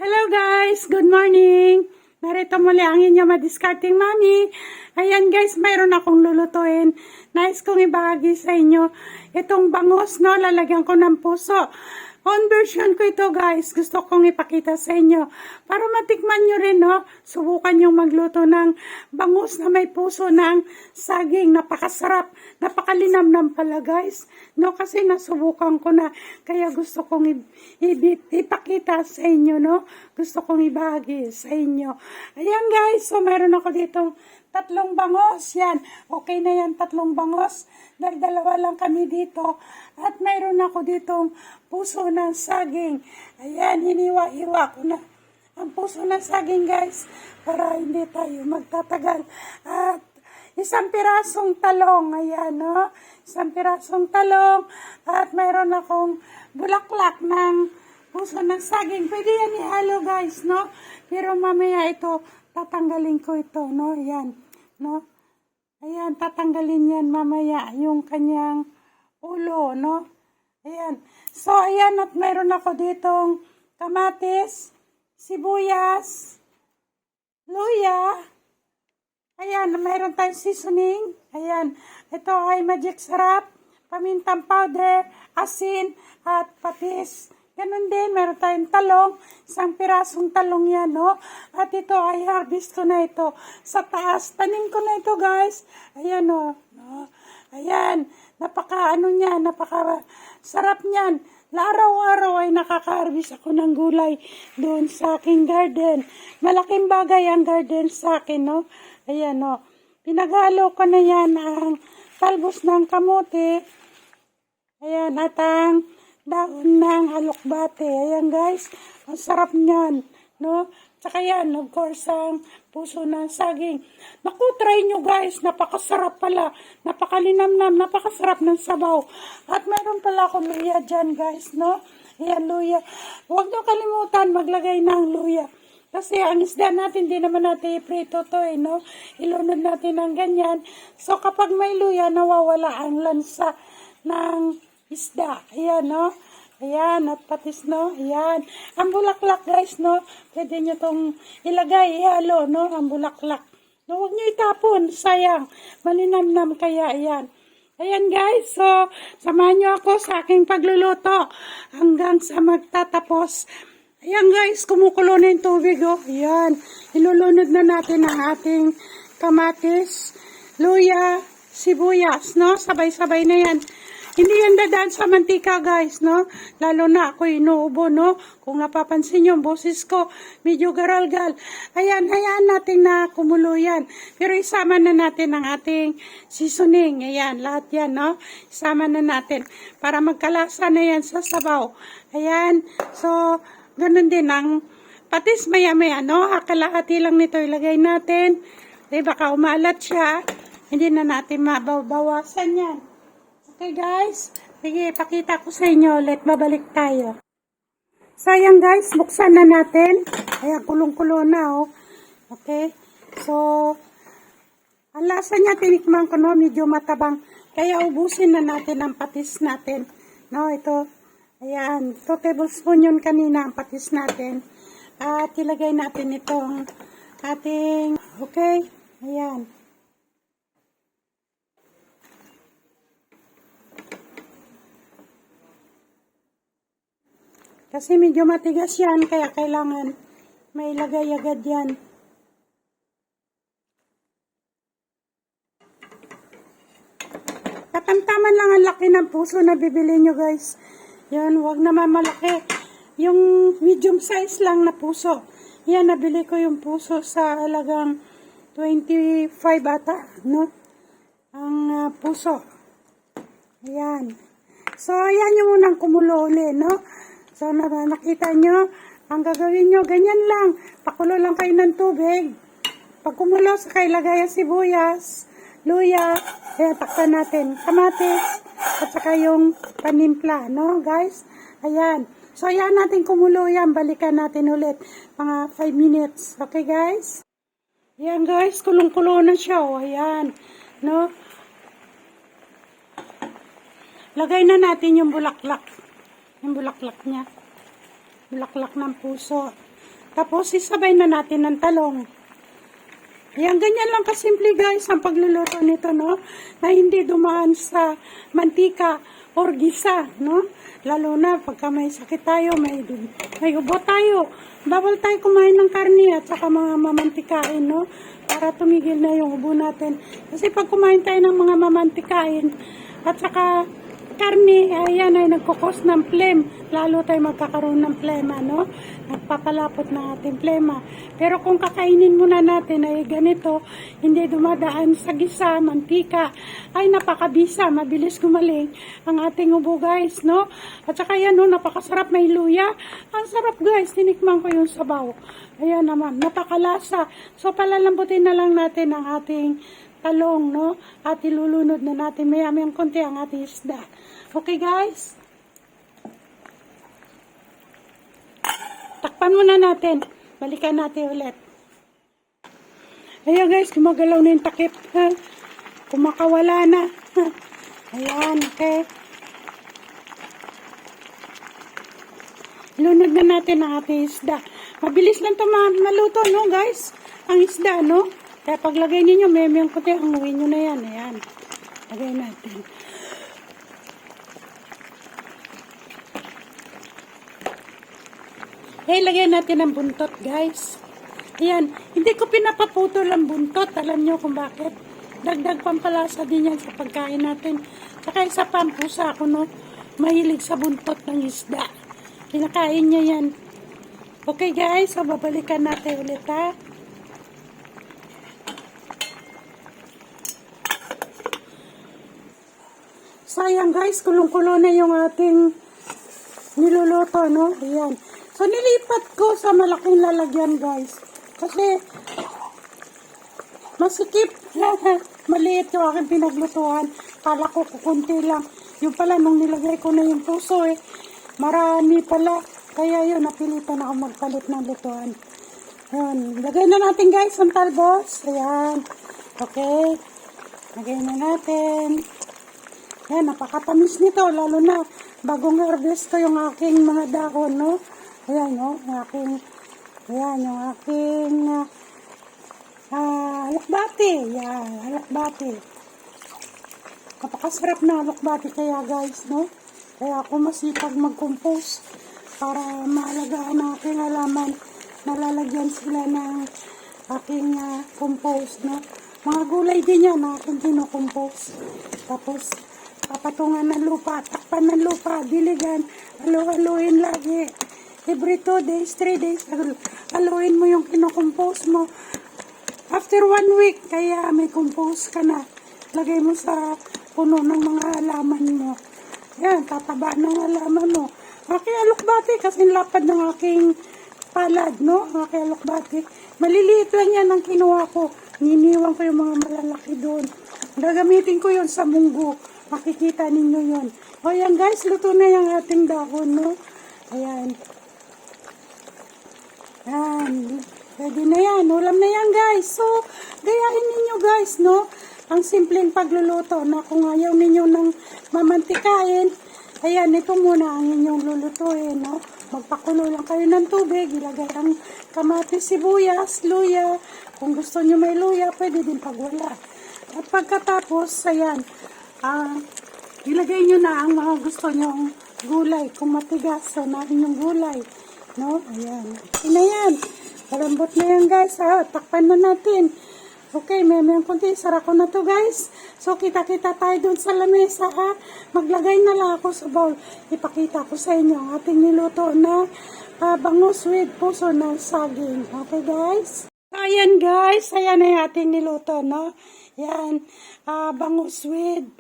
Hello guys! Good morning! Narito muli ang inyong madiscarding mami. Ayan guys, mayroon akong lulutuin. Nais kong ibahagi sa inyo. Itong bangus, no? Lalagyan ko ng puso. Conversion ko ito guys. Gusto kong ipakita sa inyo. Para matikman nyo rin, no? Subukan yung magluto ng bangus na may puso ng saging. Napakasarap. Napakalinamnam pala guys. No? Kasi nasubukan ko na. Kaya gusto kong ipakita sa inyo, no? Gusto kong ibahagi sa inyo. Ayan guys. So meron ako ditong 3 bangos. Yan. Okay na yan, 3 bangos. Dahil 2 lang kami dito. At mayroon ako ditong puso ng saging. Ayan, hiniwa-hiwa ko na ang puso ng saging guys. Para hindi tayo magtatagal. At 1 pirasong talong. Ayan, no? 1 pirasong talong. At mayroon akong bulaklak ng puso ng saging. Pwede yan ihalo guys, no? Pero mamaya ito, tatanggalin ko ito, no? Ayan, no? Ayan, tatanggalin yan mamaya yung kanyang ulo, no? Ayan. So, ayan, at mayroon ako ditong kamatis, sibuyas, luya. Ayan, mayroon tayong seasoning. Ayan, ito ay magic sarap, pamintang powder, asin, at patis. Ganun din, meron tayong talong, 1 pirasong talong yan, no? At ito ay harvest ko na ito sa taas. Tanim ko na ito, guys. Ayan, no? Ayan, napaka sarap niyan. Araw-araw ay nakaka-harvest ako ng gulay doon sa aking garden. Malaking bagay ang garden sa akin, no? Ayan, no? Pinaghalo ko na yan ang talbos ng kamote. Ayan, at ang daon ng alokbate. Ayan guys, ang sarap niyan, no? Tsaka yan, of course, ang puso ng saging. Naku, try nyo guys, napakasarap pala. Napakalinamnam, napakasarap ng sabaw. At meron pala akong luya dyan guys, no? Ayan, luya. Huwag nyo kalimutan maglagay ng luya. Kasi ang isda natin, di naman natin iprito to no? Ilunod natin ng ganyan. So kapag may luya, nawawala ang lansa ng isda. Ayan, no? Ayan, at patis, no? Ayan. Ang bulaklak, guys, no? Pwede nyo tong ilagay, ihalo, no? Ang bulaklak. No, huwag nyo itapon. Sayang. Malinamnam kaya, ayan. Ayan, guys. So, samahan nyo ako sa aking pagluluto hanggang sa magtatapos. Ayan, guys. Kumukulo na yung tubig, oh. Ayan. Ilulunod na natin ang ating kamatis, luya, sibuyas, no? Sabay-sabay na yan. Hindi yan dadaan sa mantika guys, no? Lalo na ako inuubo, no? Kung napapansin nyo, boses ko, medyo garalgal. Ayan, hayaan natin na kumulo yan. Pero isama na natin ang ating seasoning. Ayan, lahat yan, no? Isama na natin para magkalasa na yan sa sabaw. Ayan, so, ganun din ang patis maya-maya, no? Kalahati lang nito ilagay natin. Eh, baka umalat siya. Hindi na natin mabawasan yan. Okay guys, sige, pakita ko sa inyo ulit. Babalik tayo. So, ayan guys, buksan na natin. Ayan, kulong-kulo na, oh. Okay. So, ang lasa niya, tinikman ko, no, medyo matabang. Kaya ubusin na natin ang patis natin. No, ito. Ayan, 2 tablespoon yun kanina ang patis natin. At ilagay natin itong ating, okay. Ayan. Kasi medyo matigas yan, kaya kailangan may lagay agad yan. Katamtaman lang ang laki ng puso na bibili nyo guys. Yan, huwag naman malaki. Yung medium size lang na puso. Yan, nabili ko yung puso sa halagang 25 ata, no? Ang puso. Ayan. So, ayan yung unang kumulo uli, no? So, nakita nyo, ang gagawin nyo, ganyan lang. Pakulo lang kayo ng tubig. Pag kumulo, saka ilagay ang sibuyas, luya, ayan, takpan natin, kamatis, at saka yung panimpla, no, guys? Ayan. So, ayan natin kumulo yan. Balikan natin ulit. Mga 5 minutes. Okay, guys? Ayan, guys. Kulong-kulo na siya. O, ayan. No? Lagay na natin yung bulaklak. Yung bulaklak niya. Bulaklak ng puso. Tapos, isabay na natin ng talong. Ayan, ganyan lang kasimple guys ang pagluluto nito, no? Na hindi dumaan sa mantika or gisa, no? Lalo na pagka may sakit tayo, may ubo tayo. Bawal tayo kumain ng karne at saka mga mamantikain, no? Para tumigil na yung ubo natin. Kasi pag kumain tayo ng mga mamantikain at saka karne, ayan ay nagkukos ng phlegm. Lalo tayo magkakaroon ng plema, no? Nagpapalapot ng ating plema. Pero kung kakainin muna natin ay ganito, hindi dumadaan sa gisa, mantika, ay napakabisa, mabilis gumaling ang ating ubo guys, no? At saka yan, no, napakasarap, may luya. Ang sarap guys, tinikman ko yung sabaw. Ayan naman, napakalasa. So palalambutin na lang natin ang ating talong, no? At ilulunod na natin maya-mayang konti ang ating isda. Okay guys? Takpan muna natin. Balikan natin ulit. Ayan guys, gumagalaw na yung takip. Ha? Kumakawala na. Ha? Ayan, okay. Lunod na natin ang ating isda. Mabilis lang ito maluto, no guys? Ang isda, no? Kaya paglagay ninyo, may puti, hanguin nyo na yan. Ayan. Lagay natin. Lagyan natin ang buntot, guys. Ayan. Hindi ko pinapaputol ang buntot. Alam nyo kung bakit. Dagdag pampalasa din yan sa pagkain natin. Saka isa pa ang pusa ako, no? Mahilig sa buntot ng isda. Kinakain niya yan. Okay, guys. So, babalikan natin ulit, ha? Sayang, guys. Kulong-kulo na yung ating niluluto, no? Ayan. So, nilipat ko sa malaking lalagyan, guys. Kasi, masikip. Maliit yung aking pinaglutuan. Kala ko kukunti lang. Yung pala, nung nilagay ko na yung puso, marami pala. Kaya yun, napilitan ako magpalit ng lutuan. Ayan. Lagay na natin, guys, ang talbos. Ayan. Okay. Lagay na natin. Ayan, napakatamis nito. Lalo na, bagong harvest ko yung aking mga dahon, no? Ayan, no? Yung aking alokbati. Ayan, alokbati. Kapakasarap na alokbati kaya, guys, no? Kaya ako masipag mag-compose para maalagaan ang aking halaman. Nalalagyan sila ng aking compose, no? Mga gulay din yan, aking kinocompose. Tapos, papatungan ng lupa, takpan ng lupa, diligan, haluin lagi. Every 2 days, 3 days, haluin mo yung kinocompose mo. After 1 week, kaya may compose ka na. Lagay mo sa puno ng mga halaman mo. Yan, tataba ng halaman mo. Aking alokbati, kasi lapad ng aking palad, no? Aking alokbati. Maliliit lang yan ang kinuha ko. Niniwan ko yung mga malalaki doon. Gagamitin ko yun sa munggo. Makikita ninyo yun. O yan guys, luto na yung ating dahon, no? Ayan. Ayan. Ready na yan. Ulam na yan, guys. So, gayahin ninyo, guys, no? Ang simpleng pagluluto na kung ayaw ninyo ng mamantikain, ayan, ito muna ang inyong lulutuin, no? Magpakulo lang kayo ng tubig, ilagay ang kamatis, sibuyas, luya. Kung gusto nyo may luya, pwede din pag wala. At pagkatapos, ayan, ilagay nyo na ang mga gusto nyong gulay. Kung matigas, so na inyong gulay. No? Ayan. Ina yan. Malambot na yan, guys. Takpan na natin. Okay, may konti. Sara ko na to, guys. So, kita-kita tayo dun sa lamesa, ha? Maglagay na lang ako sa bowl. Ipakita ko sa inyo ang ating niluto na bangus with puso ng saging. Okay, guys? So, ayan, guys. Ayan ay ating niluto, no? Ayan. Bangus with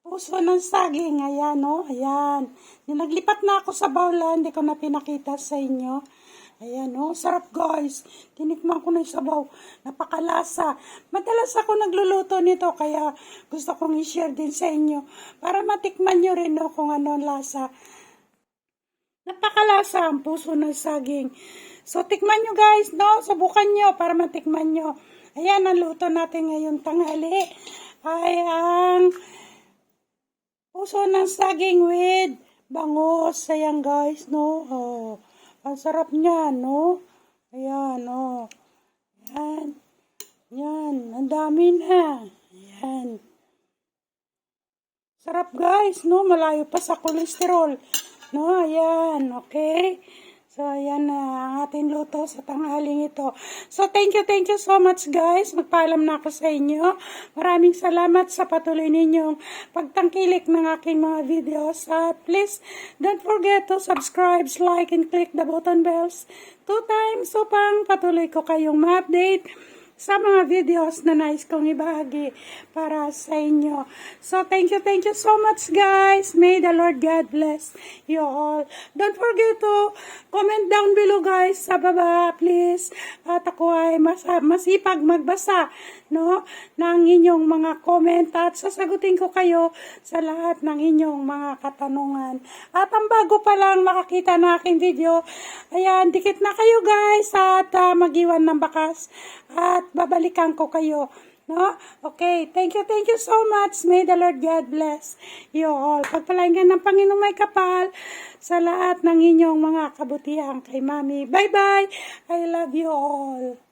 puso ng saging. Ayan, no? Ayan. Naglipat na ako sa bawla. Hindi ko na pinakita sa inyo. Ayan, no? Sarap, guys. Tinikman ko na yung sabaw. Napakalasa. Madalas ako nagluluto nito. Kaya gusto kong i-share din sa inyo. Para matikman nyo rin, no? Kung ano ang lasa. Napakalasa ang puso ng saging. So, tikman nyo, guys, no? Subukan nyo para matikman nyo. Ayan, ang luto natin ngayon tanghali. Ay, ang puso ng saging with bangus. Ayan, guys, no? Oh, ang sarap niya, no? Ayan, oh. Ayan. Yan, ang dami na. Ayan. Sarap guys, no? Malayo pa sa kolesterol. No, ayan, okay? So, ayan na ang ating luto sa tanghaling ito. So, thank you so much guys. Magpaalam na ako sa inyo. Maraming salamat sa patuloy ninyong pagtangkilik ng aking mga videos. At please, don't forget to subscribe, like, and click the button bells 2 times upang patuloy ko kayong ma-update sa mga videos na nais kong ibahagi para sa inyo. So, thank you so much guys. May the Lord God bless you all. Don't forget to comment down below guys sa baba, please. At ako ay masipag magbasa, no, ng inyong mga comment at sasagutin ko kayo sa lahat ng inyong mga katanungan. At ang bago pa lang makakita ng aking video, ayan, dikit na kayo guys at mag-iwan ng bakas at babalikan ko kayo. No? Okay, thank you so much. May the Lord God bless you all. Pagpalaingan ng Panginoong may kapal sa lahat ng inyong mga kabutihan kay Mami. Bye-bye. I love you all.